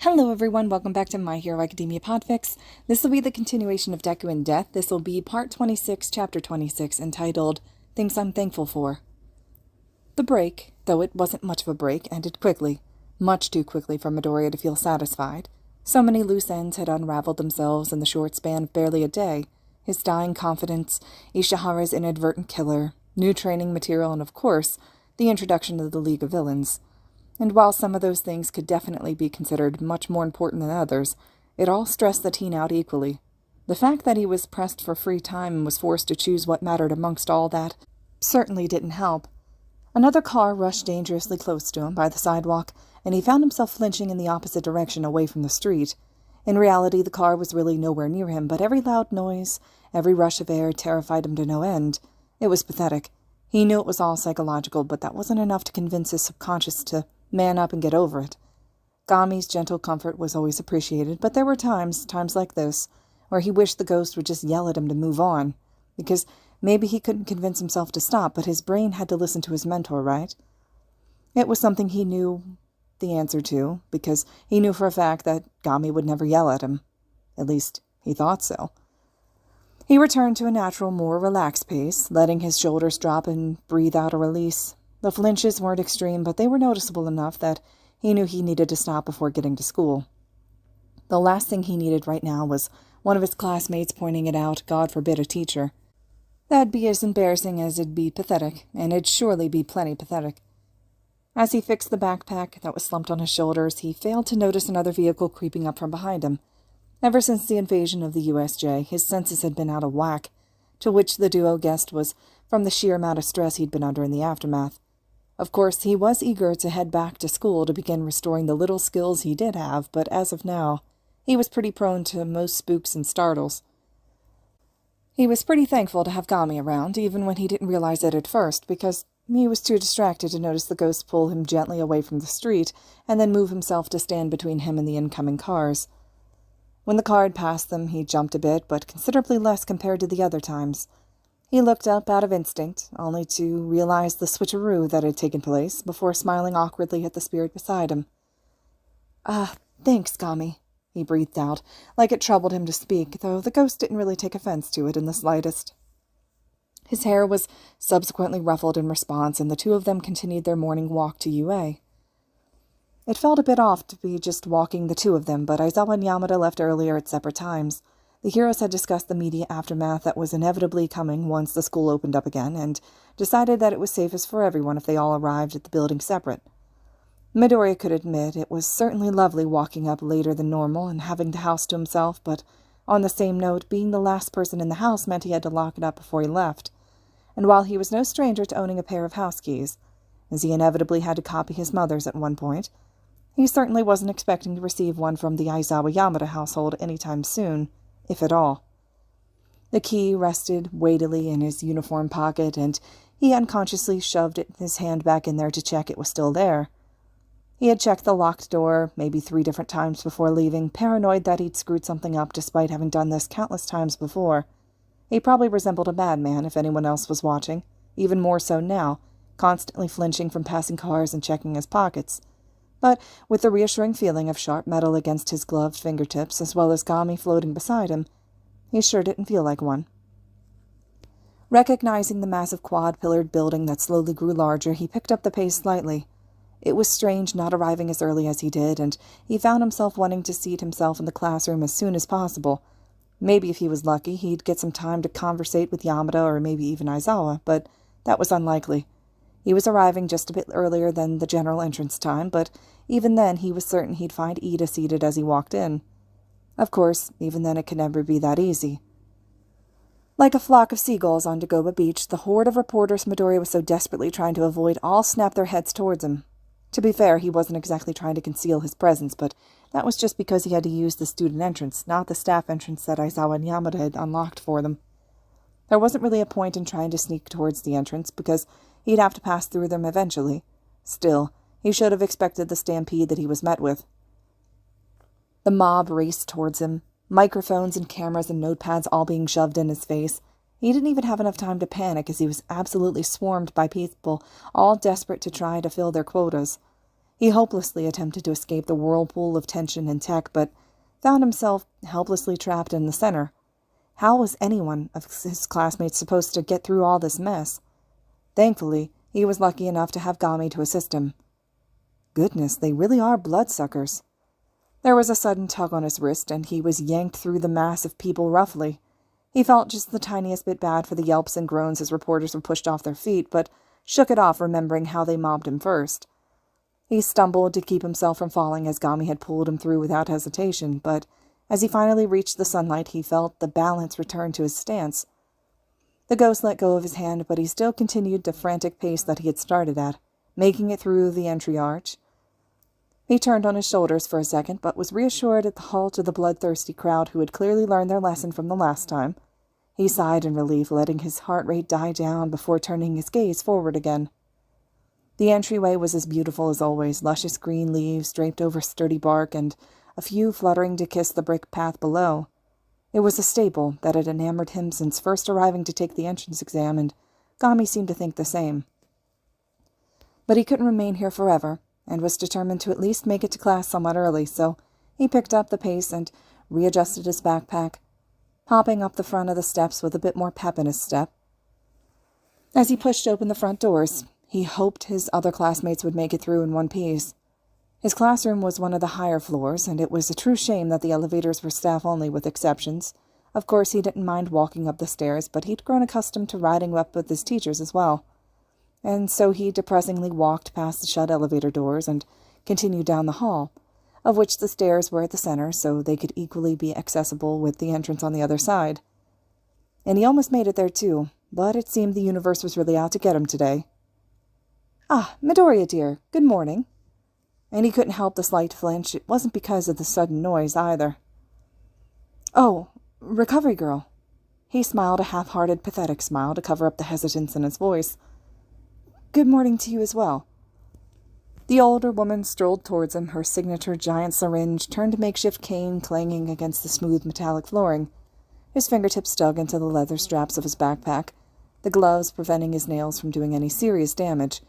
Hello everyone, welcome back to My Hero Academia Podfic. This will be the continuation of Deku and Death. This will be part 26, chapter 26, entitled Things I'm Thankful For. The break, though it wasn't much of a break, ended quickly. Much too quickly for Midoriya to feel satisfied. So many loose ends had unraveled themselves in the short span of barely a day. His dying confidence, Ishihara's inadvertent killer, new training material, and of course, the introduction of the League of Villains. And while some of those things could definitely be considered much more important than others, it all stressed the teen out equally. The fact that he was pressed for free time and was forced to choose what mattered amongst all that certainly didn't help. Another car rushed dangerously close to him by the sidewalk, and he found himself flinching in the opposite direction away from the street. In reality, the car was really nowhere near him, but every loud noise, every rush of air terrified him to no end. It was pathetic. He knew it was all psychological, but that wasn't enough to convince his subconscious to man up and get over it. Gami's gentle comfort was always appreciated, but there were times like this, where he wished the ghost would just yell at him to move on, because maybe he couldn't convince himself to stop, but his brain had to listen to his mentor, right? It was something he knew the answer to, because he knew for a fact that Gami would never yell at him. At least, he thought so. He returned to a natural, more relaxed pace, letting his shoulders drop and breathe out a release. The flinches weren't extreme, but they were noticeable enough that he knew he needed to stop before getting to school. The last thing he needed right now was one of his classmates pointing it out, God forbid a teacher. That'd be as embarrassing as it'd be pathetic, and it'd surely be plenty pathetic. As he fixed the backpack that was slumped on his shoulders, he failed to notice another vehicle creeping up from behind him. Ever since the invasion of the USJ, his senses had been out of whack, to which the duo guessed was from the sheer amount of stress he'd been under in the aftermath. Of course, he was eager to head back to school to begin restoring the little skills he did have, but as of now, he was pretty prone to most spooks and startles. He was pretty thankful to have Gami around, even when he didn't realize it at first, because he was too distracted to notice the ghost pull him gently away from the street and then move himself to stand between him and the incoming cars. When the car had passed them, he jumped a bit, but considerably less compared to the other times. He looked up out of instinct, only to realize the switcheroo that had taken place, before smiling awkwardly at the spirit beside him. Thanks, Gami," he breathed out, like it troubled him to speak, though the ghost didn't really take offense to it in the slightest. His hair was subsequently ruffled in response, and the two of them continued their morning walk to UA. It felt a bit off to be just walking the two of them, but Aizawa and Yamada left earlier at separate times. The heroes had discussed the immediate aftermath that was inevitably coming once the school opened up again, and decided that it was safest for everyone if they all arrived at the building separate. Midoriya could admit it was certainly lovely walking up later than normal and having the house to himself, but on the same note, being the last person in the house meant he had to lock it up before he left. And while he was no stranger to owning a pair of house keys, as he inevitably had to copy his mother's at one point, he certainly wasn't expecting to receive one from the Aizawa Yamada household anytime soon, if at all. The key rested weightily in his uniform pocket, and he unconsciously shoved his hand back in there to check it was still there. He had checked the locked door maybe 3 different times before leaving, paranoid that he'd screwed something up despite having done this countless times before. He probably resembled a madman if anyone else was watching, even more so now, constantly flinching from passing cars and checking his pockets. But with the reassuring feeling of sharp metal against his gloved fingertips, as well as Gami floating beside him, he sure didn't feel like one. Recognizing the massive quad-pillared building that slowly grew larger, he picked up the pace slightly. It was strange not arriving as early as he did, and he found himself wanting to seat himself in the classroom as soon as possible. Maybe if he was lucky, he'd get some time to conversate with Yamada or maybe even Aizawa, but that was unlikely. He was arriving just a bit earlier than the general entrance time, but even then he was certain he'd find Ida seated as he walked in. Of course, even then it could never be that easy. Like a flock of seagulls on Dagoba Beach, the horde of reporters Midoriya was so desperately trying to avoid all snapped their heads towards him. To be fair, he wasn't exactly trying to conceal his presence, but that was just because he had to use the student entrance, not the staff entrance that Aizawa and Yamada had unlocked for them. There wasn't really a point in trying to sneak towards the entrance, because he'd have to pass through them eventually. Still, he should have expected the stampede that he was met with. The mob raced towards him, microphones and cameras and notepads all being shoved in his face. He didn't even have enough time to panic, as he was absolutely swarmed by people, all desperate to try to fill their quotas. He hopelessly attempted to escape the whirlpool of tension and tech, but found himself helplessly trapped in the center. How was anyone of his classmates supposed to get through all this mess? Thankfully, he was lucky enough to have Gami to assist him. Goodness, they really are bloodsuckers. There was a sudden tug on his wrist, and he was yanked through the mass of people roughly. He felt just the tiniest bit bad for the yelps and groans as reporters were pushed off their feet, but shook it off, remembering how they mobbed him first. He stumbled to keep himself from falling as Gami had pulled him through without hesitation, but as he finally reached the sunlight, he felt the balance return to his stance. The ghost let go of his hand, but he still continued the frantic pace that he had started at, making it through the entry arch. He turned on his shoulders for a second, but was reassured at the halt of the bloodthirsty crowd who had clearly learned their lesson from the last time. He sighed in relief, letting his heart rate die down before turning his gaze forward again. The entryway was as beautiful as always, luscious green leaves draped over sturdy bark, and a few fluttering to kiss the brick path below. It was a staple that had enamored him since first arriving to take the entrance exam, and Gami seemed to think the same. But he couldn't remain here forever, and was determined to at least make it to class somewhat early, so he picked up the pace and readjusted his backpack, hopping up the front of the steps with a bit more pep in his step. As he pushed open the front doors, he hoped his other classmates would make it through in one piece. His classroom was one of the higher floors, and it was a true shame that the elevators were staff-only with exceptions. Of course, he didn't mind walking up the stairs, but he'd grown accustomed to riding up with his teachers as well. And so he depressingly walked past the shut elevator doors and continued down the hall, of which the stairs were at the center, so they could equally be accessible with the entrance on the other side. And he almost made it there, too, but it seemed the universe was really out to get him today. "Ah, Midoriya, dear, good morning." And he couldn't help the slight flinch. It wasn't because of the sudden noise, either. "Oh, recovery girl." He smiled a half-hearted, pathetic smile to cover up the hesitance in his voice. "Good morning to you as well." The older woman strolled towards him, her signature giant syringe turned makeshift cane clanging against the smooth metallic flooring. His fingertips dug into the leather straps of his backpack, the gloves preventing his nails from doing any serious damage.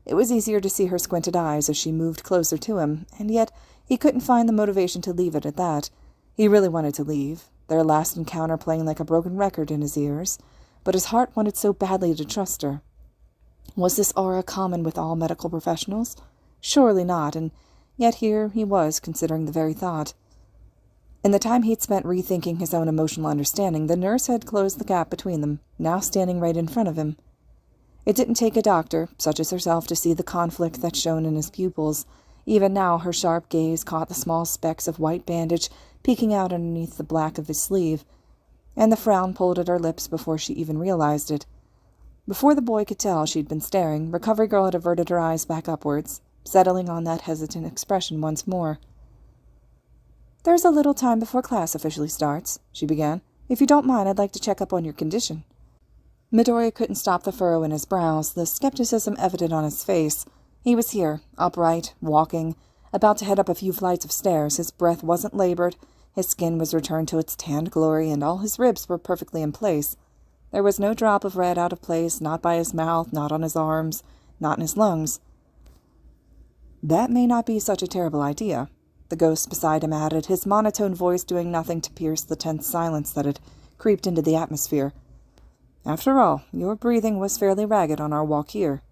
It was easier to see her squinted eyes as she moved closer to him, and yet he couldn't find the motivation to leave it at that. He really wanted to leave, their last encounter playing like a broken record in his ears, but his heart wanted so badly to trust her. Was this aura common with all medical professionals? Surely not, and yet here he was considering the very thought. In the time he'd spent rethinking his own emotional understanding, the nurse had closed the gap between them, now standing right in front of him. It didn't take a doctor, such as herself, to see the conflict that shone in his pupils. Even now her sharp gaze caught the small specks of white bandage peeking out underneath the black of his sleeve, and the frown pulled at her lips before she even realized it. Before the boy could tell she'd been staring, Recovery Girl had averted her eyes back upwards, settling on that hesitant expression once more. "There's a little time before class officially starts," she began. "If you don't mind, I'd like to check up on your condition." Midoriya couldn't stop the furrow in his brows, the skepticism evident on his face. He was here, upright, walking, about to head up a few flights of stairs. His breath wasn't labored, his skin was returned to its tanned glory, and all his ribs were perfectly in place. There was no drop of red out of place, not by his mouth, not on his arms, not in his lungs. "That may not be such a terrible idea," the ghost beside him added, his monotone voice doing nothing to pierce the tense silence that had creeped into the atmosphere. "After all, your breathing was fairly ragged on our walk here."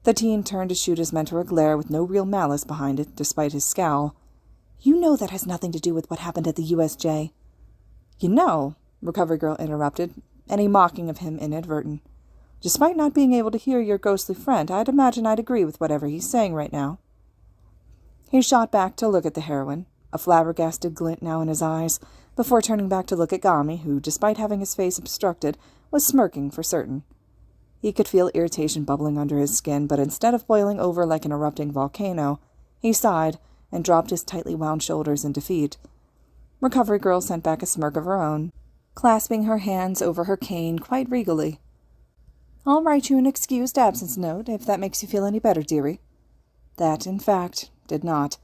The teen turned to shoot his mentor a glare with no real malice behind it, despite his scowl. "You know that has nothing to do with what happened at the USJ." "You know," Recovery Girl interrupted, any mocking of him inadvertent. "Despite not being able to hear your ghostly friend, I'd imagine I'd agree with whatever he's saying right now." He shot back to look at the heroine, a flabbergasted glint now in his eyes, before turning back to look at Gami, who, despite having his face obstructed, was smirking for certain. He could feel irritation bubbling under his skin, but instead of boiling over like an erupting volcano, he sighed and dropped his tightly wound shoulders in defeat. Recovery Girl sent back a smirk of her own, clasping her hands over her cane quite regally. "I'll write you an excused absence note, if that makes you feel any better, dearie." That, in fact, did not.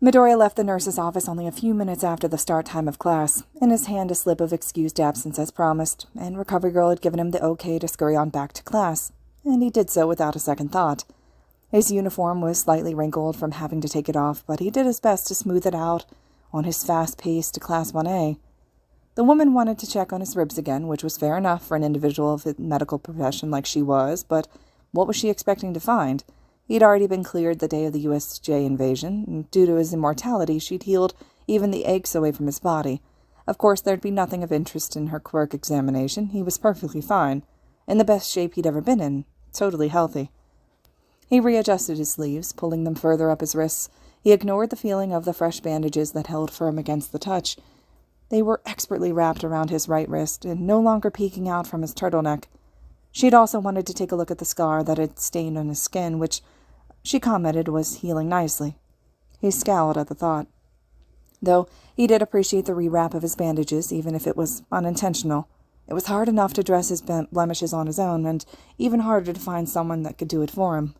Midoriya left the nurse's office only a few minutes after the start time of class, in his hand a slip of excused absence as promised, and Recovery Girl had given him the okay to scurry on back to class, and he did so without a second thought. His uniform was slightly wrinkled from having to take it off, but he did his best to smooth it out on his fast pace to Class 1A. The woman wanted to check on his ribs again, which was fair enough for an individual of the medical profession like she was, but what was she expecting to find? He'd already been cleared the day of the USJ invasion, and due to his immortality, she'd healed even the aches away from his body. Of course, there'd be nothing of interest in her quirk examination. He was perfectly fine, in the best shape he'd ever been in, totally healthy. He readjusted his sleeves, pulling them further up his wrists. He ignored the feeling of the fresh bandages that held firm against the touch. They were expertly wrapped around his right wrist, and no longer peeking out from his turtleneck. She'd also wanted to take a look at the scar that had stained on his skin, which she commented was healing nicely. He scowled at the thought. Though he did appreciate the rewrap of his bandages, even if it was unintentional. It was hard enough to dress his blemishes on his own, and even harder to find someone that could do it for him.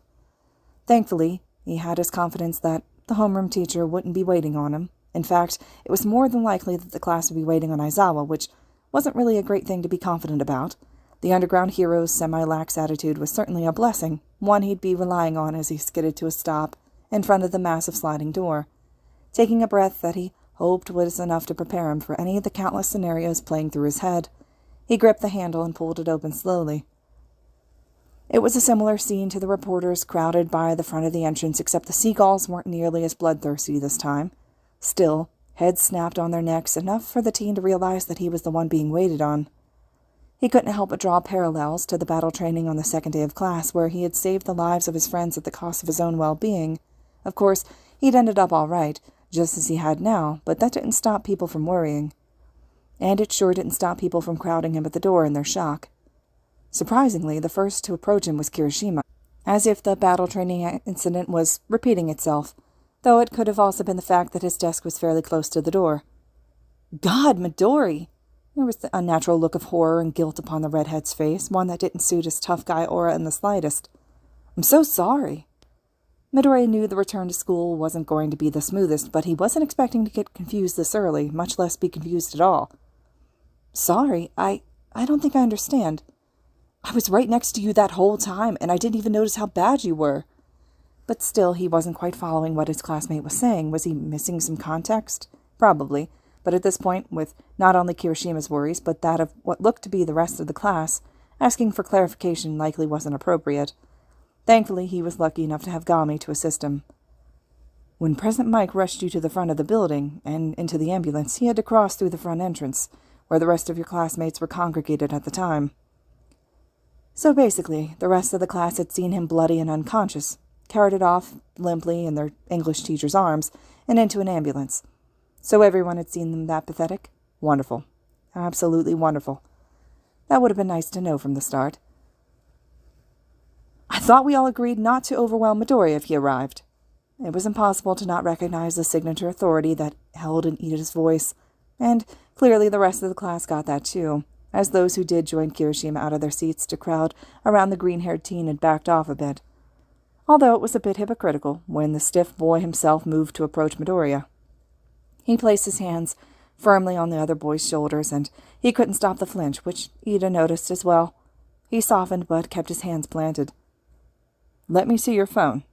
Thankfully, he had his confidence that the homeroom teacher wouldn't be waiting on him. In fact, it was more than likely that the class would be waiting on Aizawa, which wasn't really a great thing to be confident about. The underground hero's semi-lax attitude was certainly a blessing, one he'd be relying on as he skidded to a stop in front of the massive sliding door, taking a breath that he hoped was enough to prepare him for any of the countless scenarios playing through his head. He gripped the handle and pulled it open slowly. It was a similar scene to the reporters crowded by the front of the entrance, except the seagulls weren't nearly as bloodthirsty this time. Still, heads snapped on their necks, enough for the teen to realize that he was the one being waited on. He couldn't help but draw parallels to the battle training on the second day of class, where he had saved the lives of his friends at the cost of his own well-being. Of course, he'd ended up all right, just as he had now, but that didn't stop people from worrying. And it sure didn't stop people from crowding him at the door in their shock. Surprisingly, the first to approach him was Kirishima, as if the battle training incident was repeating itself, though it could have also been the fact that his desk was fairly close to the door. God, Midori! There was the unnatural look of horror and guilt upon the redhead's face, one that didn't suit his tough guy aura in the slightest. I'm so sorry. Midori knew the return to school wasn't going to be the smoothest, but he wasn't expecting to get confused this early, much less be confused at all. Sorry, I don't think I understand. I was right next to you that whole time, and I didn't even notice how bad you were. But still, he wasn't quite following what his classmate was saying. Was he missing some context? Probably. But at this point, with not only Kirishima's worries, but that of what looked to be the rest of the class, asking for clarification likely wasn't appropriate. Thankfully, he was lucky enough to have Gami to assist him. When President Mike rushed you to the front of the building and into the ambulance, he had to cross through the front entrance, where the rest of your classmates were congregated at the time. So basically, the rest of the class had seen him bloody and unconscious, carried off limply in their English teacher's arms, and into an ambulance. So everyone had seen them that pathetic? Wonderful. Absolutely wonderful. That would have been nice to know from the start. I thought we all agreed not to overwhelm Midori if he arrived. It was impossible to not recognize the signature authority that held in Ida's voice, and clearly the rest of the class got that too, as those who did join Kirishima out of their seats to crowd around the green-haired teen had backed off a bit. Although it was a bit hypocritical when the stiff boy himself moved to approach Midoriya. He placed his hands firmly on the other boy's shoulders, and he couldn't stop the flinch, which Ida noticed as well. He softened but kept his hands planted. Let me see your phone.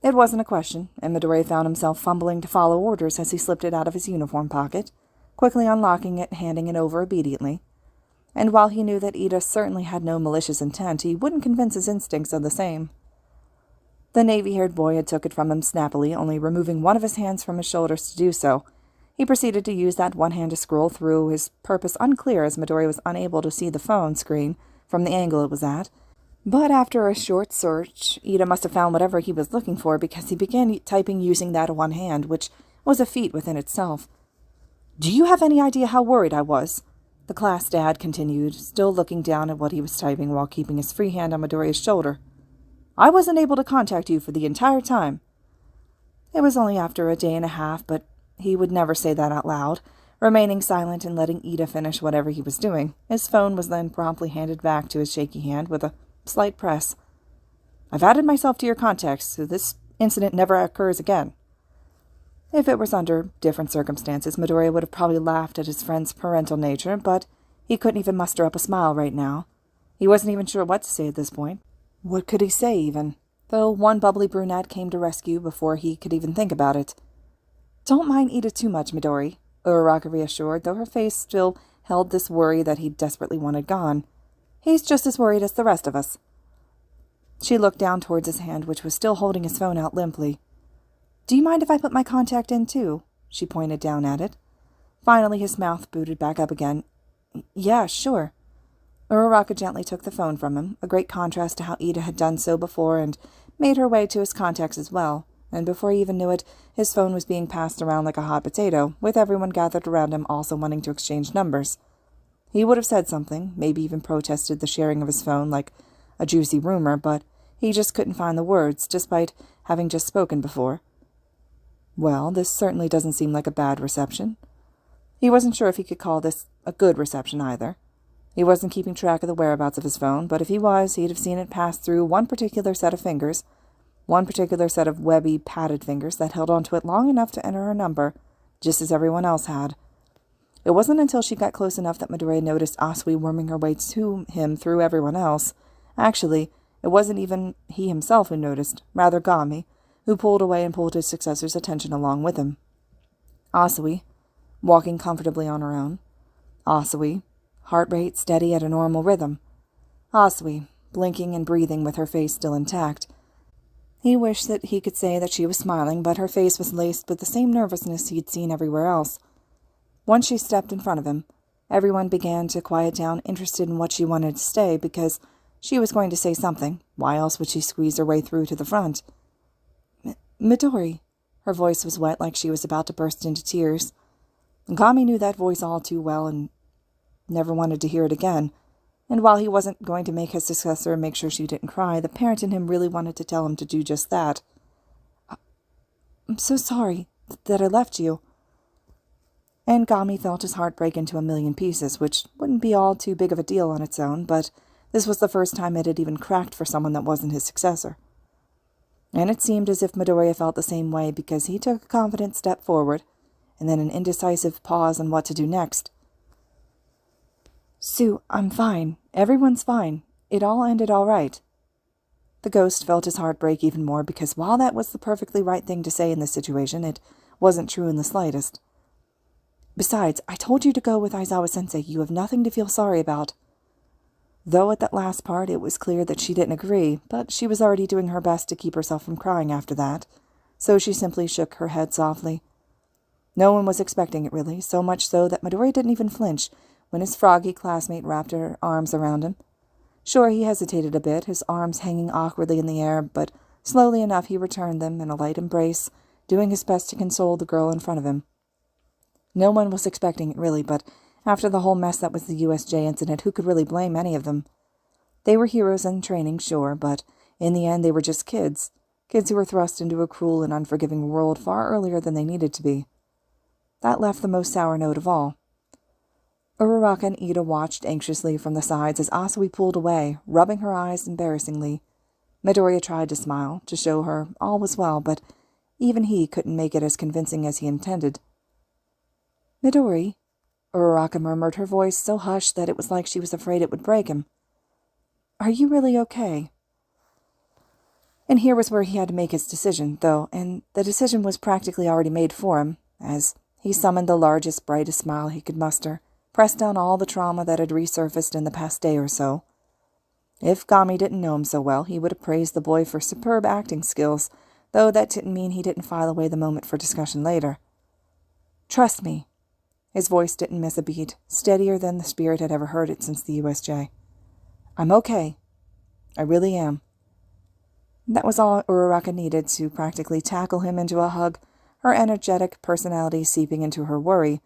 It wasn't a question, and Midori found himself fumbling to follow orders as he slipped it out of his uniform pocket, quickly unlocking it and handing it over obediently. And while he knew that Ida certainly had no malicious intent, he wouldn't convince his instincts of the same. The navy-haired boy had took it from him snappily, only removing one of his hands from his shoulders to do so. He proceeded to use that one hand to scroll through, his purpose unclear as Midori was unable to see the phone screen from the angle it was at. But after a short search, Ida must have found whatever he was looking for, because he began typing using that one hand, which was a feat within itself. Do you have any idea how worried I was? The class dad continued, still looking down at what he was typing while keeping his free hand on Midoriya's shoulder. I wasn't able to contact you for the entire time. It was only after a day and a half, but he would never say that out loud, remaining silent and letting Ida finish whatever he was doing. His phone was then promptly handed back to his shaky hand with a slight press. I've added myself to your contacts, so this incident never occurs again. If it was under different circumstances, Midoriya would have probably laughed at his friend's parental nature, but he couldn't even muster up a smile right now. He wasn't even sure what to say at this point. What could he say, even? though one bubbly brunette came to rescue before he could even think about it. "Don't mind Ida too much, Midori," Uraraka reassured, though her face still held this worry that he desperately wanted gone. "He's just as worried as the rest of us." She looked down towards his hand, which was still holding his phone out limply. "Do you mind if I put my contact in, too?" She pointed down at it. Finally, his mouth booted back up again. "Yeah, sure." Uraraka gently took the phone from him, a great contrast to how Ida had done so before, and made her way to his contacts as well, and before he even knew it, his phone was being passed around like a hot potato, with everyone gathered around him also wanting to exchange numbers. He would have said something, maybe even protested the sharing of his phone like a juicy rumor, but he just couldn't find the words, despite having just spoken before. Well, this certainly doesn't seem like a bad reception. He wasn't sure if he could call this a good reception either. He wasn't keeping track of the whereabouts of his phone, but if he was, he'd have seen it pass through one particular set of fingers, one particular set of webby, padded fingers that held onto it long enough to enter her number, just as everyone else had. It wasn't until she got close enough that Midori noticed Asui worming her way to him through everyone else. Actually, it wasn't even he himself who noticed, rather Gami, who pulled away and pulled his successor's attention along with him. Asui, walking comfortably on her own. Asui, heart rate steady at a normal rhythm. Asui, blinking and breathing with her face still intact. He wished that he could say that she was smiling, but her face was laced with the same nervousness he'd seen everywhere else. Once she stepped in front of him, everyone began to quiet down, interested in what she wanted to say, because she was going to say something. Why else would she squeeze her way through to the front? "Midori." Her voice was wet like she was about to burst into tears. Gami knew that voice all too well and never wanted to hear it again. And while he wasn't going to make his successor make sure she didn't cry, the parent in him really wanted to tell him to do just that. "I'm so sorry that I left you." And Gami felt his heart break into a million pieces, which wouldn't be all too big of a deal on its own, but this was the first time it had even cracked for someone that wasn't his successor. And it seemed as if Midoriya felt the same way, because he took a confident step forward, and then an indecisive pause on what to do next. "Sue, I'm fine. Everyone's fine. It all ended all right." The ghost felt his heart break even more, because while that was the perfectly right thing to say in this situation, it wasn't true in the slightest. "Besides, I told you to go with Aizawa-sensei. You have nothing to feel sorry about." Though at that last part it was clear that she didn't agree, but she was already doing her best to keep herself from crying after that, so she simply shook her head softly. No one was expecting it, really, so much so that Midori didn't even flinch when his froggy classmate wrapped her arms around him. Sure, he hesitated a bit, his arms hanging awkwardly in the air, but slowly enough he returned them in a light embrace, doing his best to console the girl in front of him. No one was expecting it, really, but after the whole mess that was the USJ incident, who could really blame any of them? They were heroes in training, sure, but in the end they were just kids. Kids who were thrust into a cruel and unforgiving world far earlier than they needed to be. That left the most sour note of all. Uraraka and Ida watched anxiously from the sides as Asui pulled away, rubbing her eyes embarrassingly. Midoriya tried to smile, to show her all was well, but even he couldn't make it as convincing as he intended. "Midori," Uraraka murmured, her voice so hushed that it was like she was afraid it would break him. "Are you really okay?" And here was where he had to make his decision, though, and the decision was practically already made for him, as he summoned the largest, brightest smile he could muster, pressed down all the trauma that had resurfaced in the past day or so. If Gami didn't know him so well, he would have praised the boy for superb acting skills, though that didn't mean he didn't file away the moment for discussion later. "Trust me." His voice didn't miss a beat, steadier than the spirit had ever heard it since the USJ. "I'm okay. I really am." That was all Uraraka needed to practically tackle him into a hug, her energetic personality seeping into her worry.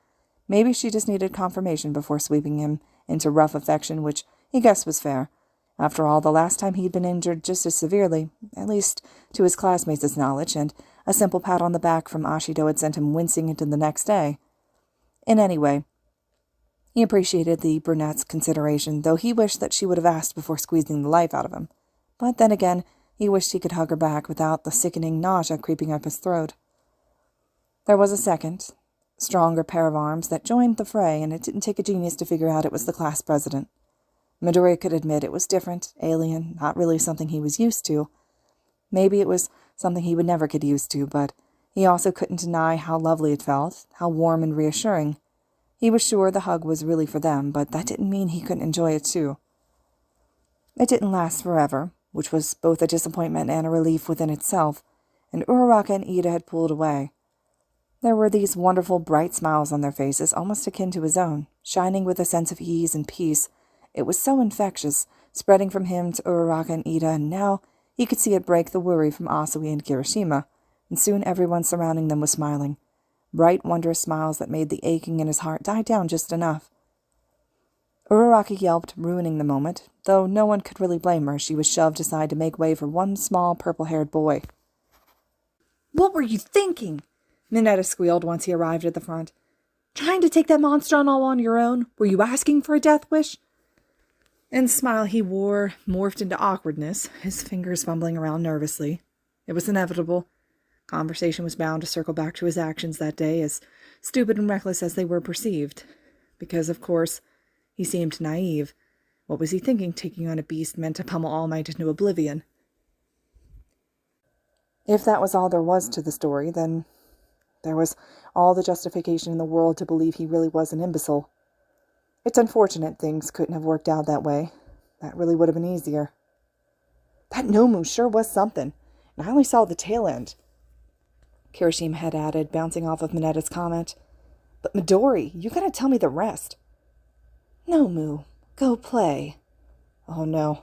Maybe she just needed confirmation before sweeping him into rough affection, which he guessed was fair. After all, the last time he'd been injured just as severely, at least to his classmates' knowledge, and a simple pat on the back from Ashido had sent him wincing into the next day. In any way, he appreciated the brunette's consideration, though he wished that she would have asked before squeezing the life out of him. But then again, he wished he could hug her back without the sickening nausea creeping up his throat. There was a second, stronger pair of arms that joined the fray, and it didn't take a genius to figure out it was the class president. Midoriya could admit it was different, alien, not really something he was used to. Maybe it was something he would never get used to, but he also couldn't deny how lovely it felt, how warm and reassuring. He was sure the hug was really for them, but that didn't mean he couldn't enjoy it too. It didn't last forever, which was both a disappointment and a relief within itself, and Uraraka and Ida had pulled away. There were these wonderful bright smiles on their faces, almost akin to his own, shining with a sense of ease and peace. It was so infectious, spreading from him to Uraraka and Ida, and now he could see it break the worry from Asui and Kirishima, and soon everyone surrounding them was smiling. Bright, wondrous smiles that made the aching in his heart die down just enough. Uraraka yelped, ruining the moment, though no one could really blame her. She was shoved aside to make way for one small, purple-haired boy. "What were you thinking?" Minetta squealed once he arrived at the front. "Trying to take that monster on all on your own? Were you asking for a death wish?" And the smile he wore morphed into awkwardness, his fingers fumbling around nervously. It was inevitable. Conversation was bound to circle back to his actions that day, as stupid and reckless as they were perceived. Because, of course, he seemed naive. What was he thinking, taking on a beast meant to pummel All Might into oblivion? If that was all there was to the story, then there was all the justification in the world to believe he really was an imbecile. It's unfortunate things couldn't have worked out that way. That really would have been easier. "That Nomu sure was something, and I only saw the tail end," Kirishima had added, bouncing off of Minetta's comment. "But Midori, you gotta tell me the rest." "Nomu, go play." "Oh no."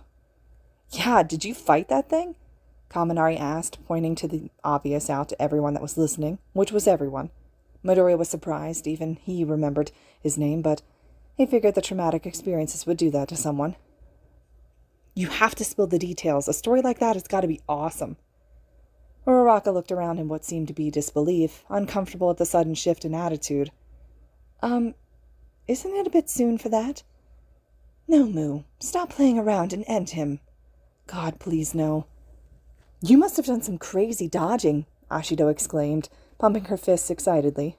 "Yeah, did you fight that thing?" Kaminari asked, pointing to the obvious out to everyone that was listening, which was everyone. Midori was surprised. Even he remembered his name, but he figured the traumatic experiences would do that to someone. "You have to spill the details. A story like that has got to be awesome." Uraraka looked around in what seemed to be disbelief, uncomfortable at the sudden shift in attitude. Isn't it a bit soon for that?" "Nomu, stop playing around and end him." "God, please no." "You must have done some crazy dodging," Ashido exclaimed, pumping her fists excitedly.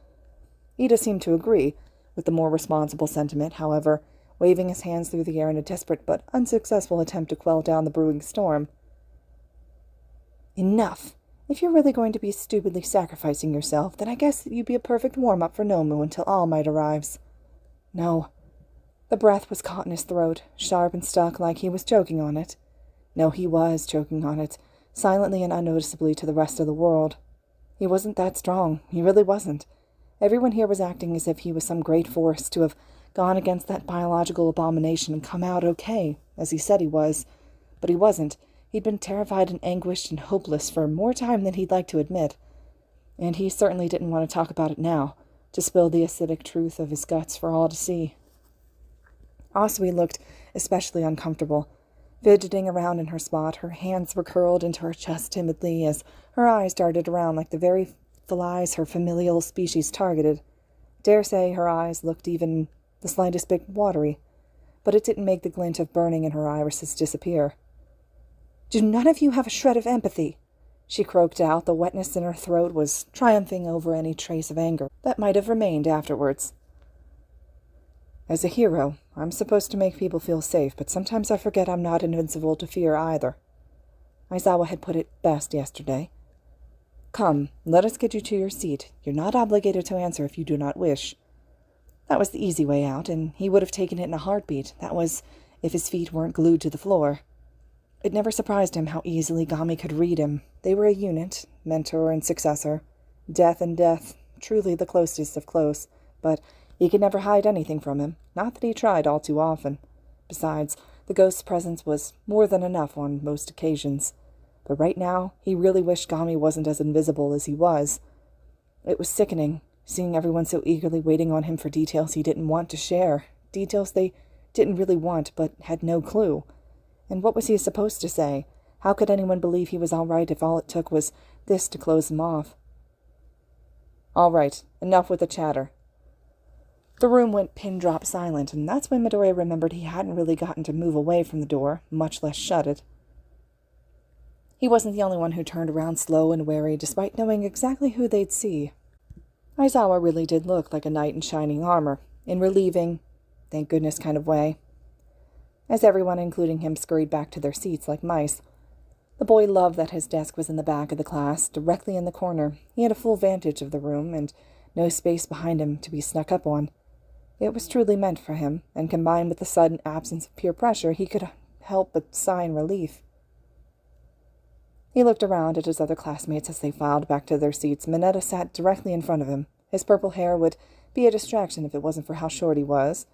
Ida seemed to agree with the more responsible sentiment, however, waving his hands through the air in a desperate but unsuccessful attempt to quell down the brewing storm. "Enough. If you're really going to be stupidly sacrificing yourself, then I guess you'd be a perfect warm-up for Nomu until All Might arrives." "No." The breath was caught in his throat, sharp and stuck like he was choking on it. No, he was choking on it, silently and unnoticeably to the rest of the world. He wasn't that strong. He really wasn't. Everyone here was acting as if he was some great force to have gone against that biological abomination and come out okay, as he said he was. But he wasn't. He'd been terrified and anguished and hopeless for more time than he'd like to admit. And he certainly didn't want to talk about it now, to spill the acidic truth of his guts for all to see. Asui looked especially uncomfortable, fidgeting around in her spot. Her hands were curled into her chest timidly as her eyes darted around like the very flies her familial species targeted. Dare say her eyes looked even the slightest bit watery, but it didn't make the glint of burning in her irises disappear. "Do none of you have a shred of empathy?" she croaked out. The wetness in her throat was triumphing over any trace of anger that might have remained afterwards. "As a hero, I'm supposed to make people feel safe, but sometimes I forget I'm not invincible to fear either. Aizawa had put it best yesterday. Come, let us get you to your seat. You're not obligated to answer if you do not wish." That was the easy way out, and he would have taken it in a heartbeat. That was, if his feet weren't glued to the floor. It never surprised him how easily Gami could read him. They were a unit, mentor and successor. Death and Death, truly the closest of close, but he could never hide anything from him, not that he tried all too often. Besides, the ghost's presence was more than enough on most occasions. But right now, he really wished Gami wasn't as invisible as he was. It was sickening, seeing everyone so eagerly waiting on him for details he didn't want to share, details they didn't really want but had no clue. And what was he supposed to say? How could anyone believe he was all right if all it took was this to close him off? "All right, enough with the chatter." The room went pin-drop silent, and that's when Midori remembered he hadn't really gotten to move away from the door, much less shut it. He wasn't the only one who turned around slow and wary, despite knowing exactly who they'd see. Aizawa really did look like a knight in shining armor, in relieving, thank goodness kind of way, as everyone, including him, scurried back to their seats like mice. The boy loved that his desk was in the back of the class, directly in the corner. He had a full vantage of the room, and no space behind him to be snuck up on. It was truly meant for him, and combined with the sudden absence of peer pressure, he could help but sigh in relief. He looked around at his other classmates as they filed back to their seats. Mineta sat directly in front of him. His purple hair would be a distraction if it wasn't for how short he was.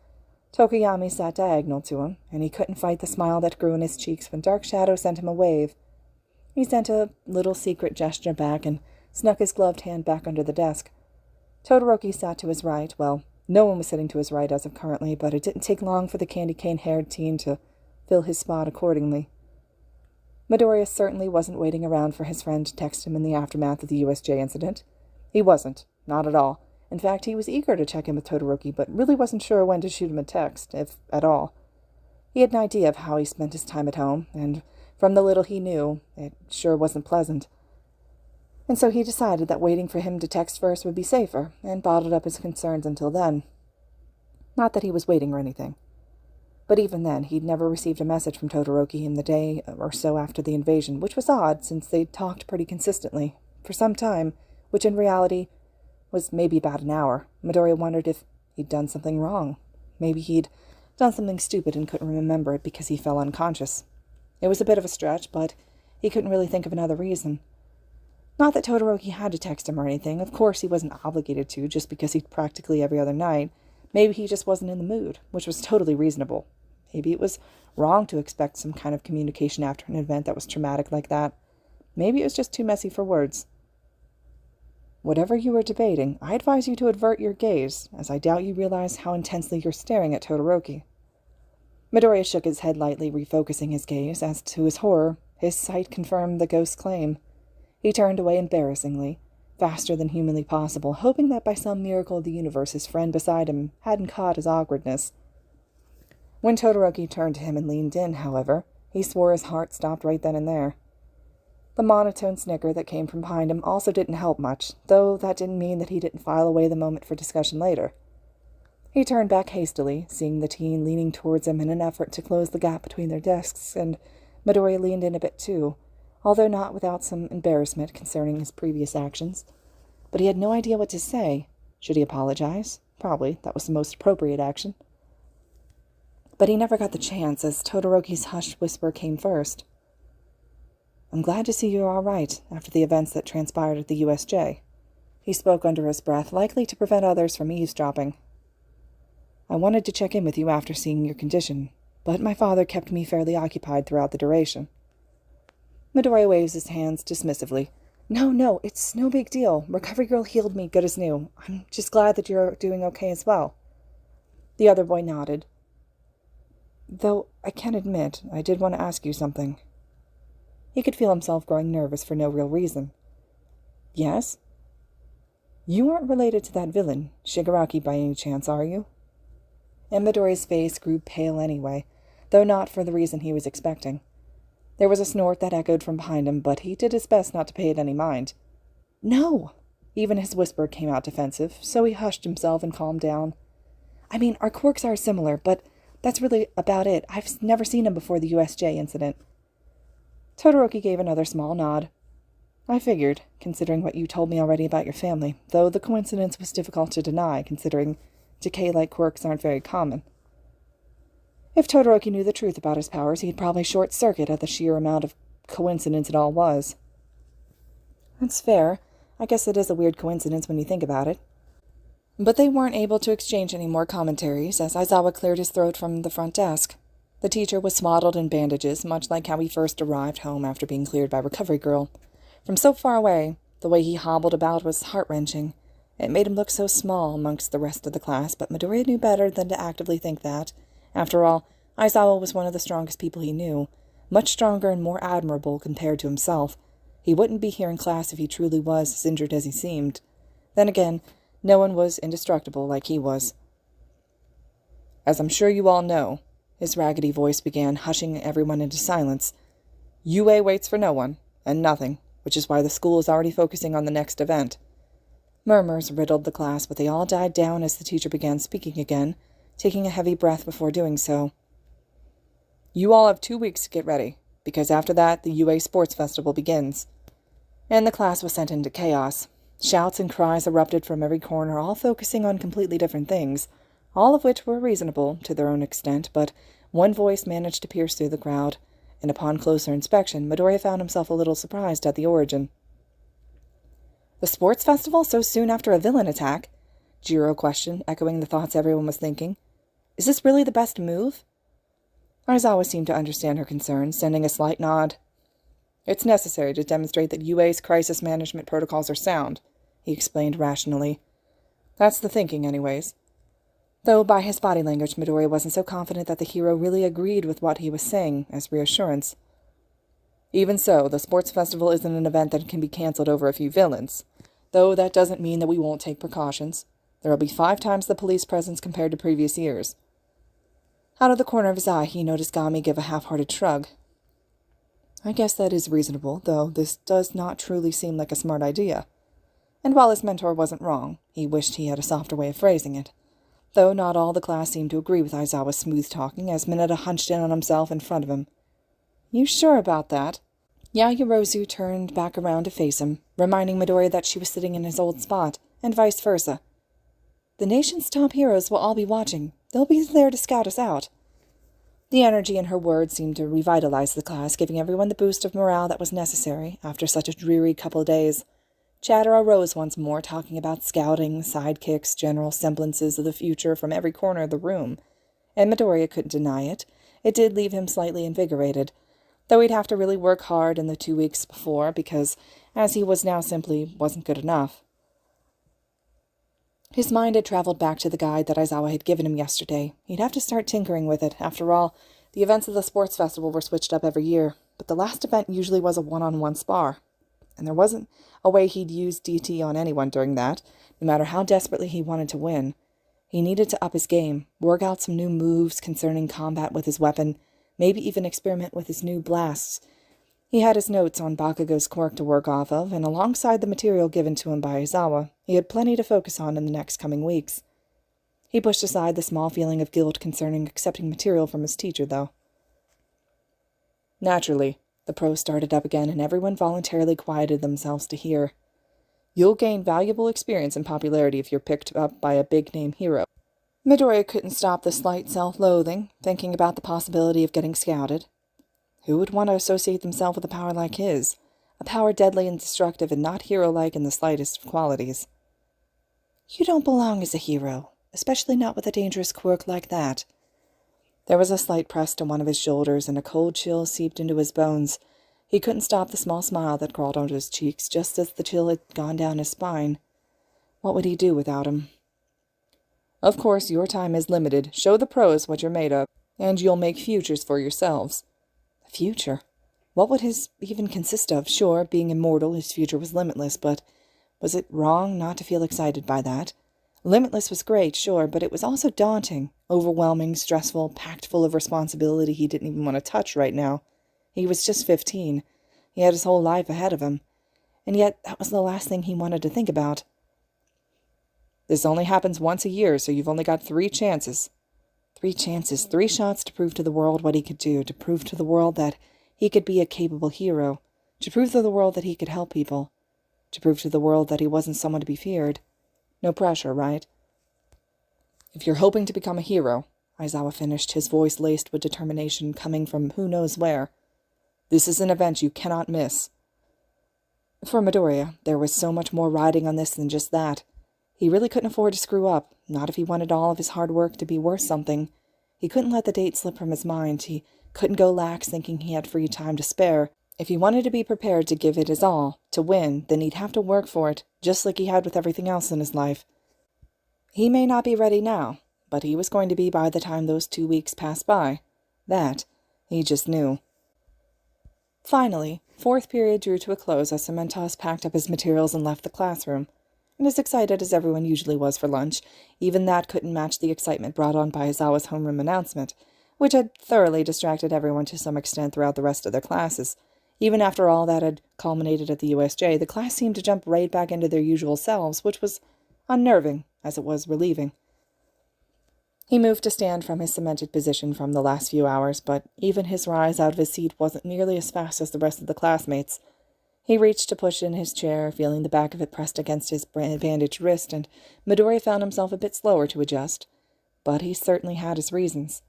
Tokoyami sat diagonal to him, and he couldn't fight the smile that grew in his cheeks when Dark Shadow sent him a wave. He sent a little secret gesture back and snuck his gloved hand back under the desk. Todoroki sat to his right. Well, no one was sitting to his right as of currently, but it didn't take long for the candy cane-haired teen to fill his spot accordingly. Midoriya certainly wasn't waiting around for his friend to text him in the aftermath of the USJ incident. He wasn't, not at all. In fact, he was eager to check in with Todoroki, but really wasn't sure when to shoot him a text, if at all. He had an idea of how he spent his time at home, and from the little he knew, it sure wasn't pleasant. And so he decided that waiting for him to text first would be safer, and bottled up his concerns until then. Not that he was waiting or anything. But even then, he'd never received a message from Todoroki in the day or so after the invasion, which was odd, since they'd talked pretty consistently, for some time, which in reality was maybe about an hour. Midoriya wondered if he'd done something wrong. Maybe he'd done something stupid and couldn't remember it because he fell unconscious. It was a bit of a stretch, but he couldn't really think of another reason. Not that Todoroki had to text him or anything. Of course he wasn't obligated to, just because he'd practically every other night. Maybe he just wasn't in the mood, which was totally reasonable. Maybe it was wrong to expect some kind of communication after an event that was traumatic like that. Maybe it was just too messy for words. Whatever you were debating, I advise you to avert your gaze, as I doubt you realize how intensely you're staring at Todoroki. Midoriya shook his head lightly, refocusing his gaze, as to his horror, his sight confirmed the ghost's claim. He turned away embarrassingly, faster than humanly possible, hoping that by some miracle of the universe his friend beside him hadn't caught his awkwardness. When Todoroki turned to him and leaned in, however, he swore his heart stopped right then and there. The monotone snicker that came from behind him also didn't help much, though that didn't mean that he didn't file away the moment for discussion later. He turned back hastily, seeing the teen leaning towards him in an effort to close the gap between their desks, and Midoriya leaned in a bit too, although not without some embarrassment concerning his previous actions. But he had no idea what to say. Should he apologize? Probably. That was the most appropriate action. But he never got the chance, as Todoroki's hushed whisper came first. I'm glad to see you're all right after the events that transpired at the USJ. He spoke under his breath, likely to prevent others from eavesdropping. I wanted to check in with you after seeing your condition, but my father kept me fairly occupied throughout the duration. Midoriya waves his hands dismissively. No, it's no big deal. Recovery Girl healed me good as new. I'm just glad that you're doing okay as well. The other boy nodded. Though I can admit, I did want to ask you something. He could feel himself growing nervous for no real reason. Yes? You aren't related to that villain, Shigaraki, by any chance, are you? And Midoriya's face grew pale anyway, though not for the reason he was expecting. There was a snort that echoed from behind him, but he did his best not to pay it any mind. No! Even his whisper came out defensive, so he hushed himself and calmed down. I mean, our quirks are similar, but that's really about it. I've never seen him before the USJ incident. Todoroki gave another small nod. I figured, considering what you told me already about your family, though the coincidence was difficult to deny, considering decay-like quirks aren't very common. If Todoroki knew the truth about his powers, he'd probably short-circuit at the sheer amount of coincidence it all was. That's fair. I guess it is a weird coincidence when you think about it. But they weren't able to exchange any more commentaries, as Aizawa cleared his throat from the front desk. The teacher was swaddled in bandages, much like how he first arrived home after being cleared by Recovery Girl. From so far away, the way he hobbled about was heart-wrenching. It made him look so small amongst the rest of the class, but Midoriya knew better than to actively think that. After all, Aizawa was one of the strongest people he knew, much stronger and more admirable compared to himself. He wouldn't be here in class if he truly was as injured as he seemed. Then again, no one was indestructible like he was. As I'm sure you all know, his raggedy voice began, hushing everyone into silence, UA waits for no one, and nothing, which is why the school is already focusing on the next event. Murmurs riddled the class, but they all died down as the teacher began speaking again, taking a heavy breath before doing so. You all have 2 weeks to get ready. because after that the UA Sports Festival begins. And the class was sent into chaos. Shouts and cries erupted from every corner, all focusing on completely different things, all of which were reasonable to their own extent, but one voice managed to pierce through the crowd, and upon closer inspection, Midoriya found himself a little surprised at the origin. "The sports festival so soon after a villain attack?" Jiro questioned, echoing the thoughts everyone was thinking. "Is this really the best move?" Aizawa seemed to understand her concern, sending a slight nod. "It's necessary to demonstrate that UA's crisis management protocols are sound," he explained rationally. "That's the thinking, anyways." Though by his body language, Midoriya wasn't so confident that the hero really agreed with what he was saying as reassurance. "Even so, the sports festival isn't an event that can be cancelled over a few villains. Though that doesn't mean that we won't take precautions. There will be 5 times the police presence compared to previous years." Out of the corner of his eye, he noticed Gami give a half-hearted shrug. "I guess that is reasonable, though this does not truly seem like a smart idea." And while his mentor wasn't wrong, he wished he had a softer way of phrasing it. Though not all the class seemed to agree with Aizawa's smooth talking, as Mineta hunched in on himself in front of him. "You sure about that?" Yayorozu turned back around to face him, reminding Midoriya that she was sitting in his old spot, and vice versa. "The nation's top heroes will all be watching. They'll be there to scout us out." The energy in her words seemed to revitalize the class, giving everyone the boost of morale that was necessary after such a dreary couple of days. Chatter arose once more, talking about scouting, sidekicks, general semblances of the future from every corner of the room. And Midoriya couldn't deny it. It did leave him slightly invigorated, though he'd have to really work hard in the 2 weeks before, because, as he was now, simply wasn't good enough. His mind had traveled back to the guide that Aizawa had given him yesterday. He'd have to start tinkering with it. After all, the events of the sports festival were switched up every year, but the last event usually was a one-on-one spar. And there wasn't a way he'd use DT on anyone during that, no matter how desperately he wanted to win. He needed to up his game, work out some new moves concerning combat with his weapon, maybe even experiment with his new blasts. He had his notes on Bakugo's quirk to work off of, and alongside the material given to him by Aizawa, he had plenty to focus on in the next coming weeks. He pushed aside the small feeling of guilt concerning accepting material from his teacher, though. "Naturally," the pro started up again, and everyone voluntarily quieted themselves to hear. "You'll gain valuable experience and popularity if you're picked up by a big-name hero." Midoriya couldn't stop the slight self-loathing, thinking about the possibility of getting scouted. Who would want to associate themselves with a power like his? A power deadly and destructive and not hero-like in the slightest of qualities. "You don't belong as a hero, especially not with a dangerous quirk like that." There was a slight press to one of his shoulders, and a cold chill seeped into his bones. He couldn't stop the small smile that crawled onto his cheeks, just as the chill had gone down his spine. What would he do without him? "Of course, your time is limited. Show the pros what you're made of, and you'll make futures for yourselves." A future? What would his even consist of? Sure, being immortal, his future was limitless, but was it wrong not to feel excited by that? Limitless was great, sure, but it was also daunting, overwhelming, stressful, packed full of responsibility he didn't even want to touch right now. He was just 15. He had his whole life ahead of him. And yet that was the last thing he wanted to think about. "This only happens once a year, so you've only got 3 chances. 3 chances, 3 shots to prove to the world what he could do, to prove to the world that he could be a capable hero, to prove to the world that he could help people, to prove to the world that he wasn't someone to be feared. No pressure, right?" "If you're hoping to become a hero," Aizawa finished, his voice laced with determination coming from who knows where, "this is an event you cannot miss." For Midoriya, there was so much more riding on this than just that. He really couldn't afford to screw up, not if he wanted all of his hard work to be worth something. He couldn't let the date slip from his mind. He couldn't go lax thinking he had free time to spare. If he wanted to be prepared to give it his all, to win, then he'd have to work for it, just like he had with everything else in his life. He may not be ready now, but he was going to be by the time those 2 weeks passed by. That, he just knew. Finally, 4th period drew to a close as Cementos packed up his materials and left the classroom. And as excited as everyone usually was for lunch, even that couldn't match the excitement brought on by Aizawa's homeroom announcement, which had thoroughly distracted everyone to some extent throughout the rest of their classes. Even after all that had culminated at the USJ, the class seemed to jump right back into their usual selves, which was unnerving, as it was relieving. He moved to stand from his cemented position from the last few hours, but even his rise out of his seat wasn't nearly as fast as the rest of the classmates. He reached to push in his chair, feeling the back of it pressed against his bandaged wrist, and Midori found himself a bit slower to adjust. But he certainly had his reasons.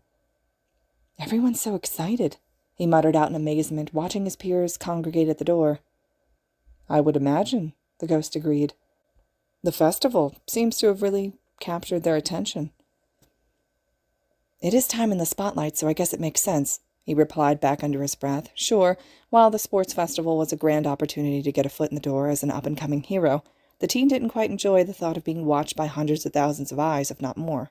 "Everyone's so excited," he muttered out in amazement, watching his peers congregate at the door. "I would imagine," the ghost agreed. "The festival seems to have really captured their attention." "It is time in the spotlight, so I guess it makes sense," he replied back under his breath. Sure, while the sports festival was a grand opportunity to get a foot in the door as an up-and-coming hero, the teen didn't quite enjoy the thought of being watched by hundreds of thousands of eyes, if not more.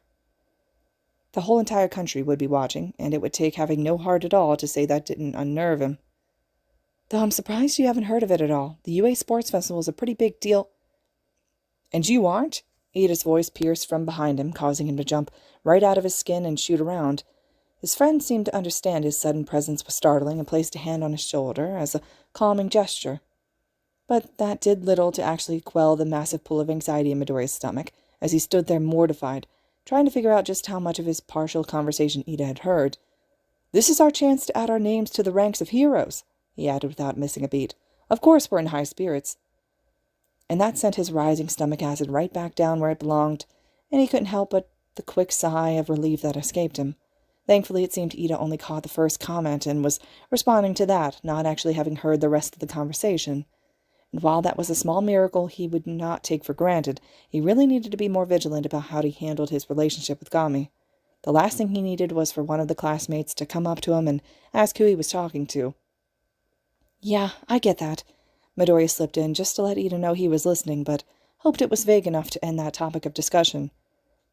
The whole entire country would be watching, and it would take having no heart at all to say that didn't unnerve him. "Though I'm surprised you haven't heard of it at all. The UA Sports Festival is a pretty big deal." "And you aren't?" Ida's voice pierced from behind him, causing him to jump right out of his skin and shoot around. His friend seemed to understand his sudden presence was startling and placed a hand on his shoulder as a calming gesture. But that did little to actually quell the massive pull of anxiety in Midori's stomach as he stood there mortified, trying to figure out just how much of his partial conversation Ida had heard. "This is our chance to add our names to the ranks of heroes," he added without missing a beat. "Of course we're in high spirits." And that sent his rising stomach acid right back down where it belonged, and he couldn't help but the quick sigh of relief that escaped him. Thankfully, it seemed Ida only caught the first comment and was responding to that, not actually having heard the rest of the conversation. And while that was a small miracle he would not take for granted, he really needed to be more vigilant about how he handled his relationship with Gami. The last thing he needed was for one of the classmates to come up to him and ask who he was talking to. "Yeah, I get that." Midori slipped in just to let Ida know he was listening, but hoped it was vague enough to end that topic of discussion.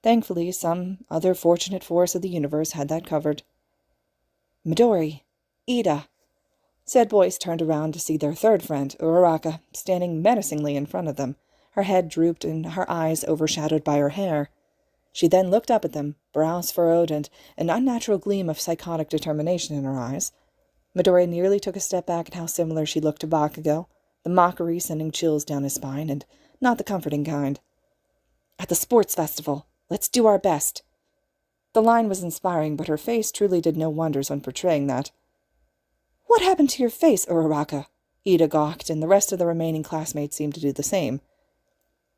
Thankfully, some other fortunate force of the universe had that covered. "Midori! Ida!" Said voice turned around to see their third friend, Uraraka, standing menacingly in front of them, her head drooped and her eyes overshadowed by her hair. She then looked up at them, brows furrowed and an unnatural gleam of psychotic determination in her eyes. Midori nearly took a step back at how similar she looked to Bakugo, the mockery sending chills down his spine, and not the comforting kind. "At the sports festival. Let's do our best." The line was inspiring, but her face truly did no wonders when portraying that. "What happened to your face, Uraraka?" Ida gawked, and the rest of the remaining classmates seemed to do the same.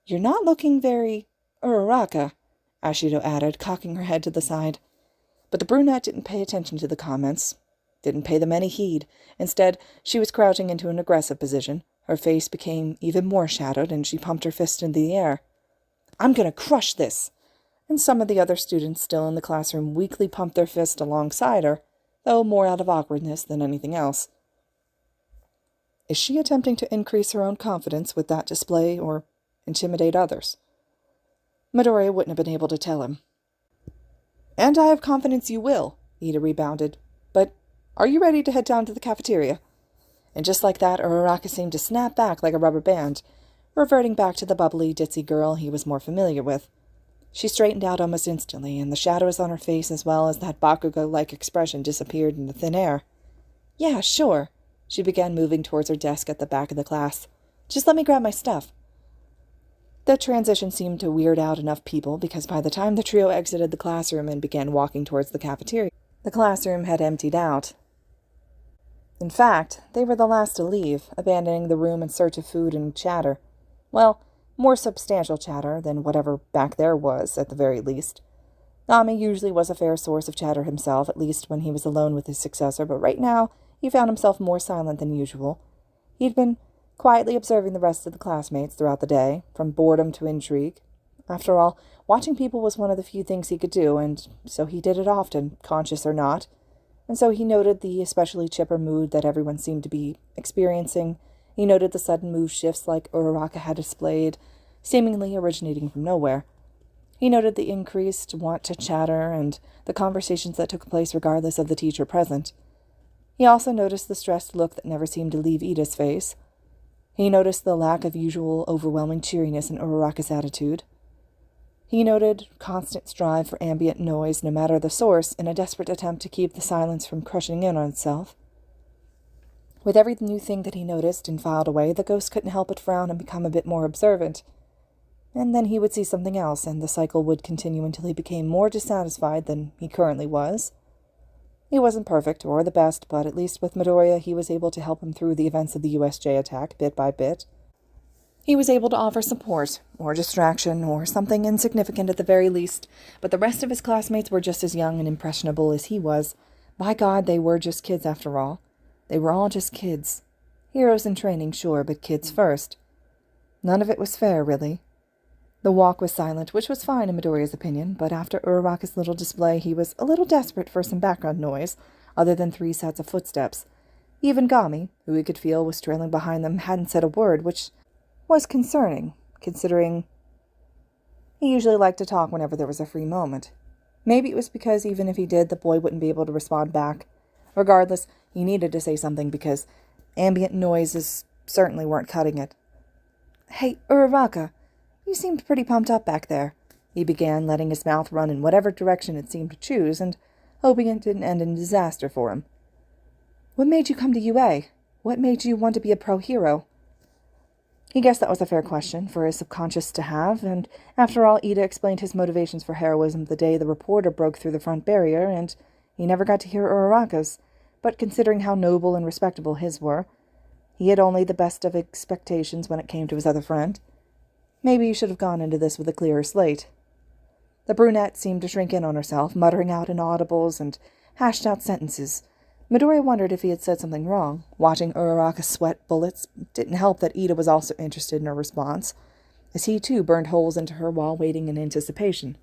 "You're not looking very Uraraka," Ashido added, cocking her head to the side. But the brunette didn't pay attention to the comments, didn't pay them any heed. Instead, she was crouching into an aggressive position. Her face became even more shadowed, and she pumped her fist into the air. "I'm going to crush this!" And some of the other students still in the classroom weakly pumped their fist alongside her, though more out of awkwardness than anything else. Is she attempting to increase her own confidence with that display, or intimidate others? Midori wouldn't have been able to tell him. "And I have confidence you will," Ida rebounded. "But are you ready to head down to the cafeteria?" And just like that, Uraraka seemed to snap back like a rubber band, reverting back to the bubbly, ditzy girl he was more familiar with. She straightened out almost instantly, and the shadows on her face as well as that Bakugo-like expression disappeared into thin air. "Yeah, sure." She began moving towards her desk at the back of the class. "Just let me grab my stuff." The transition seemed to weird out enough people because by the time the trio exited the classroom and began walking towards the cafeteria, the classroom had emptied out. In fact, they were the last to leave, abandoning the room in search of food and chatter. Well, more substantial chatter than whatever back there was, at the very least. Nami usually was a fair source of chatter himself, at least when he was alone with his successor, but right now he found himself more silent than usual. He'd been quietly observing the rest of the classmates throughout the day, from boredom to intrigue. After all, watching people was one of the few things he could do, and so he did it often, conscious or not. And so he noted the especially chipper mood that everyone seemed to be experiencing. He noted the sudden move shifts like Uraraka had displayed, seemingly originating from nowhere. He noted the increased want to chatter and the conversations that took place regardless of the teacher present. He also noticed the stressed look that never seemed to leave Ida's face. He noticed the lack of usual overwhelming cheeriness in Uraraka's attitude. He noted constant strive for ambient noise, no matter the source, in a desperate attempt to keep the silence from crushing in on itself. With every new thing that he noticed and filed away, the ghost couldn't help but frown and become a bit more observant. and then he would see something else, and the cycle would continue until he became more dissatisfied than he currently was. He wasn't perfect or the best, but at least with Midoriya he was able to help him through the events of the USJ attack bit by bit. He was able to offer support, or distraction, or something insignificant at the very least, but the rest of his classmates were just as young and impressionable as he was. By God, they were just kids after all. They were all just kids. Heroes in training, sure, but kids first. None of it was fair, really. The walk was silent, which was fine in Midoriya's opinion, but after Uraraka's little display he was a little desperate for some background noise, other than 3 sets of footsteps. Even Gami, who he could feel was trailing behind them, hadn't said a word, which was concerning, considering he usually liked to talk whenever there was a free moment. Maybe it was because even if he did, the boy wouldn't be able to respond back. Regardless, he needed to say something because ambient noises certainly weren't cutting it. "Hey, Uraraka, you seemed pretty pumped up back there," he began, letting his mouth run in whatever direction it seemed to choose, and hoping it didn't end in disaster for him. "What made you come to UA? What made you want to be a pro-hero?" He guessed that was a fair question for his subconscious to have, and after all, Ida explained his motivations for heroism the day the reporter broke through the front barrier, and he never got to hear Uraraka's, but considering how noble and respectable his were, he had only the best of expectations when it came to his other friend. Maybe he should have gone into this with a clearer slate. The brunette seemed to shrink in on herself, muttering out inaudibles and hashed-out sentences. Midoriya wondered if he had said something wrong. Watching Uraraka sweat bullets didn't help that Ida was also interested in her response, as he too burned holes into her while waiting in anticipation.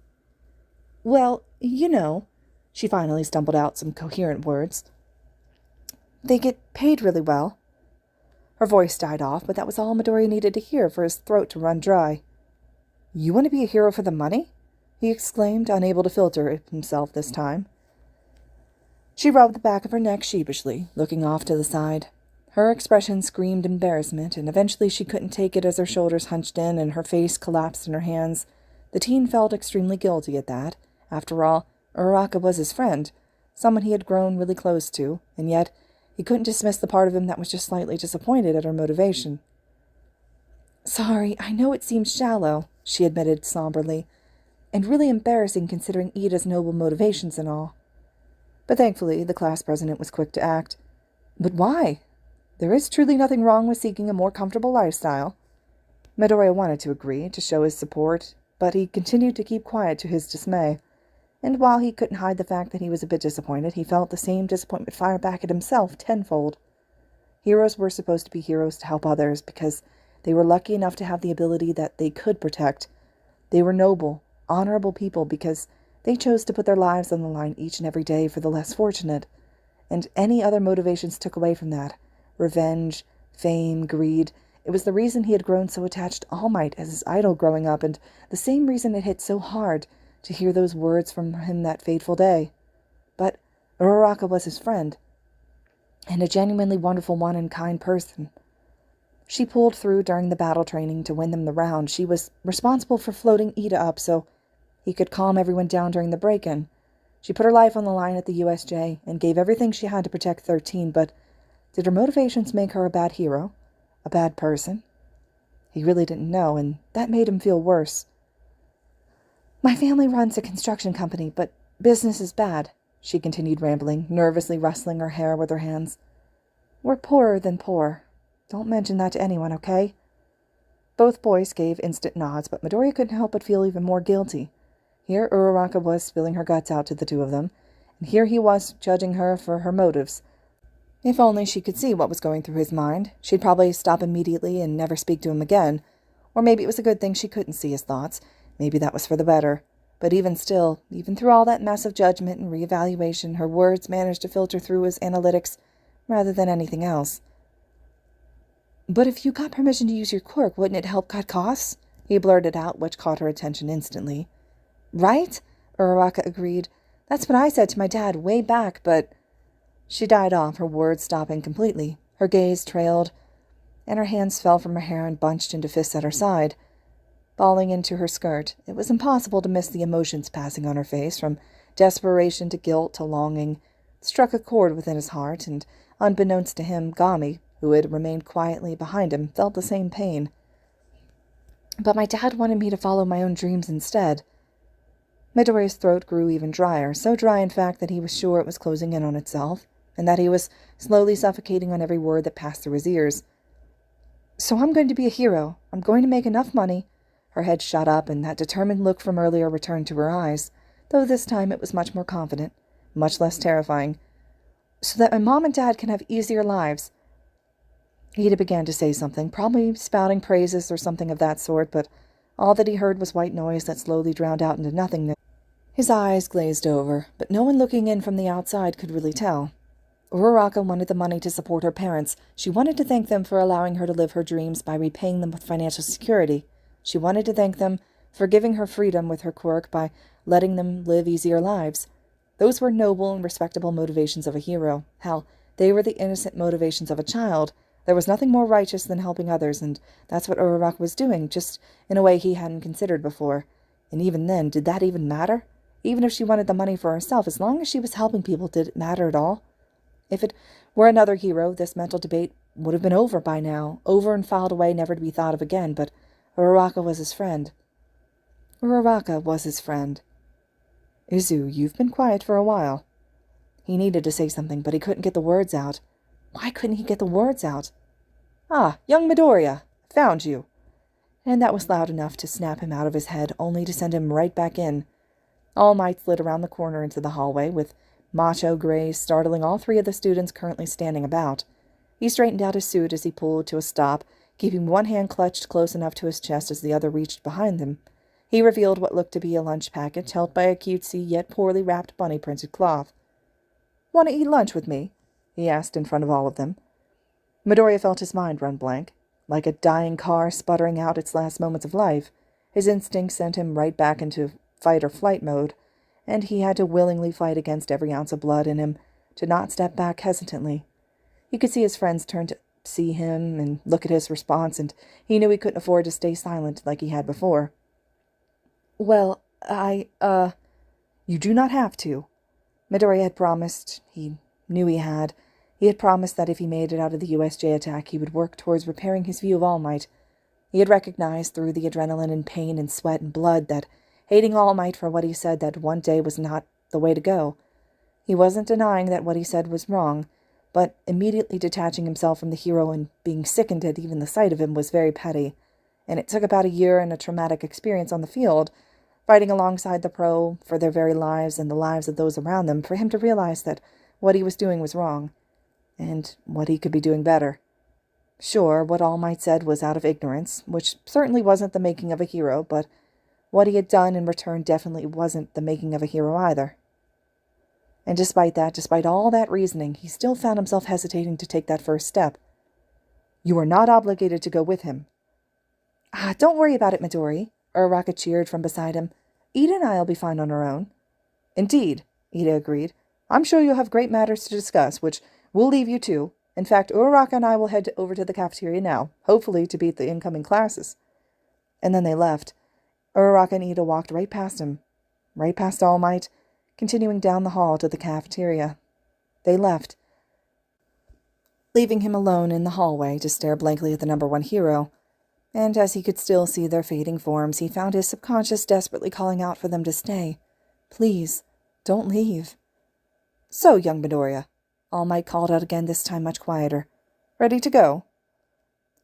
"Well, you know," she finally stumbled out some coherent words. "They get paid really well." Her voice died off, but that was all Midoriya needed to hear for his throat to run dry. "You want to be a hero for the money?" he exclaimed, unable to filter himself this time. She rubbed the back of her neck sheepishly, looking off to the side. Her expression screamed embarrassment, and eventually she couldn't take it as her shoulders hunched in and her face collapsed in her hands. The teen felt extremely guilty at that. After all, Uraraka was his friend, someone he had grown really close to, and yet he couldn't dismiss the part of him that was just slightly disappointed at her motivation. "Sorry, I know it seems shallow," she admitted somberly, "and really embarrassing considering Ida's noble motivations and all." But thankfully, the class president was quick to act. "But why? There is truly nothing wrong with seeking a more comfortable lifestyle." Midoriya wanted to agree, to show his support, but he continued to keep quiet to his dismay. And while he couldn't hide the fact that he was a bit disappointed, he felt the same disappointment fire back at himself tenfold. Heroes were supposed to be heroes to help others because they were lucky enough to have the ability that they could protect. They were noble, honorable people because they chose to put their lives on the line each and every day for the less fortunate, and any other motivations took away from that. Revenge, fame, greed. It was the reason he had grown so attached to All Might as his idol growing up, and the same reason it hit so hard to hear those words from him that fateful day. But Uraraka was his friend, and a genuinely wonderful one and kind person. She pulled through during the battle training to win them the round. She was responsible for floating Ida up so he could calm everyone down during the break-in. She put her life on the line at the USJ and gave everything she had to protect 13, but did her motivations make her a bad hero? A bad person? He really didn't know, and that made him feel worse. "My family runs a construction company, but business is bad," she continued rambling, nervously rustling her hair with her hands. "We're poorer than poor. Don't mention that to anyone, okay?" Both boys gave instant nods, but Midoriya couldn't help but feel even more guilty. Here Uraraka was spilling her guts out to the two of them, and here he was judging her for her motives. If only she could see what was going through his mind, she'd probably stop immediately and never speak to him again. Or maybe it was a good thing she couldn't see his thoughts. Maybe that was for the better. But even still, even through all that mess of judgment and reevaluation, her words managed to filter through his analytics rather than anything else. "But if you got permission to use your quirk, wouldn't it help cut costs?" he blurted out, which caught her attention instantly. "Right?" Uraraka agreed. "That's what I said to my dad way back, but—" She died off, her words stopping completely. Her gaze trailed, and her hands fell from her hair and bunched into fists at her side, falling into her skirt. It was impossible to miss the emotions passing on her face, from desperation to guilt to longing. It struck a chord within his heart, and unbeknownst to him, Gami, who had remained quietly behind him, felt the same pain. But my dad wanted me to follow my own dreams instead. Midoriya's throat grew even drier, so dry in fact that he was sure it was closing in on itself, and that he was slowly suffocating on every word that passed through his ears. So I'm going to be a hero. I'm going to make enough money. Her head shot up, and that determined look from earlier returned to her eyes, though this time it was much more confident, much less terrifying. So that my mom and dad can have easier lives. Ida began to say something, probably spouting praises or something of that sort, but all that he heard was white noise that slowly drowned out into nothingness. His eyes glazed over, but no one looking in from the outside could really tell. Uraraka wanted the money to support her parents. She wanted to thank them for allowing her to live her dreams by repaying them with financial security. She wanted to thank them for giving her freedom with her quirk by letting them live easier lives. Those were noble and respectable motivations of a hero. Hell, they were the innocent motivations of a child. There was nothing more righteous than helping others, and that's what Uraraka was doing, just in a way he hadn't considered before. And even then, did that even matter? Even if she wanted the money for herself, as long as she was helping people, did it matter at all? If it were another hero, this mental debate would have been over by now, over and filed away, never to be thought of again, but Uraraka was his friend. Uraraka was his friend. Izu, you've been quiet for a while. He needed to say something, but he couldn't get the words out. Why couldn't he get the words out? Ah, young Midoriya, found you. And that was loud enough to snap him out of his head, only to send him right back in. All Might slid around the corner into the hallway, with macho grays startling all three of the students currently standing about. He straightened out his suit as he pulled to a stop, keeping one hand clutched close enough to his chest as the other reached behind him. He revealed what looked to be a lunch package held by a cutesy yet poorly wrapped bunny-printed cloth. "Want to eat lunch with me?" he asked in front of all of them. Midoriya felt his mind run blank. Like a dying car sputtering out its last moments of life, his instincts sent him right back into fight-or-flight mode, and he had to willingly fight against every ounce of blood in him to not step back hesitantly. He could see his friends turn to see him and look at his response, and he knew he couldn't afford to stay silent like he had before. "Well, You do not have to." Midoriya had promised. He knew he had. He had promised that if he made it out of the USJ attack, he would work towards repairing his view of All Might. He had recognized through the adrenaline and pain and sweat and blood that hating All Might for what he said that one day was not the way to go. He wasn't denying that what he said was wrong, but immediately detaching himself from the hero and being sickened at even the sight of him was very petty, and it took about a year and a traumatic experience on the field, fighting alongside the pro for their very lives and the lives of those around them, for him to realize that what he was doing was wrong, and what he could be doing better. Sure, what All Might said was out of ignorance, which certainly wasn't the making of a hero, but what he had done in return definitely wasn't the making of a hero either. And despite all that reasoning, he still found himself hesitating to take that first step. "You are not obligated to go with him." "Ah, don't worry about it, Midori," Uraraka cheered from beside him. "Ida and I'll be fine on our own." "Indeed," Ida agreed. "I'm sure you'll have great matters to discuss, which we'll leave you to. In fact, Uraraka and I will head over to the cafeteria now, hopefully to beat the incoming classes." And then they left. Uraraka and Ida walked right past him, right past All Might, continuing down the hall to the cafeteria. They left, leaving him alone in the hallway to stare blankly at the number one hero. And as he could still see their fading forms, he found his subconscious desperately calling out for them to stay. "Please, don't leave." "So, young Midoriya," All Might called out again, this time much quieter. "Ready to go?"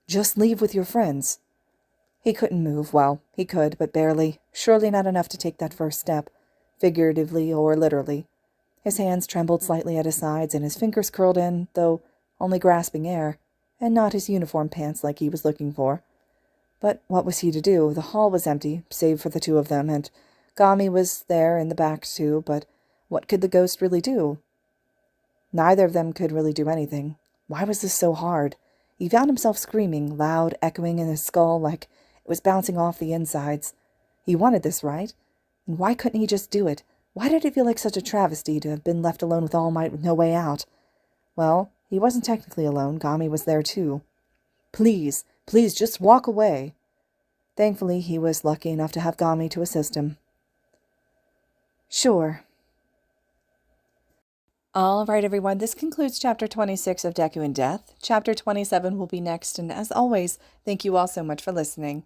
"Just leave with your friends." He couldn't move. Well, he could, but barely. Surely not enough to take that first step, figuratively or literally. His hands trembled slightly at his sides, and his fingers curled in, though only grasping air, and not his uniform pants like he was looking for. But what was he to do? The hall was empty, save for the two of them, and Gami was there in the back too, but what could the ghost really do? Neither of them could really do anything. Why was this so hard? He found himself screaming, loud, echoing in his skull like it was bouncing off the insides. He wanted this, right? And why couldn't he just do it? Why did it feel like such a travesty to have been left alone with All Might with no way out? Well, he wasn't technically alone. Gami was there too. Please, just walk away." Thankfully, he was lucky enough to have Gami to assist him. "Sure." All right, everyone, this concludes Chapter 26 of Deku and Death. Chapter 27 will be next, and as always, thank you all so much for listening.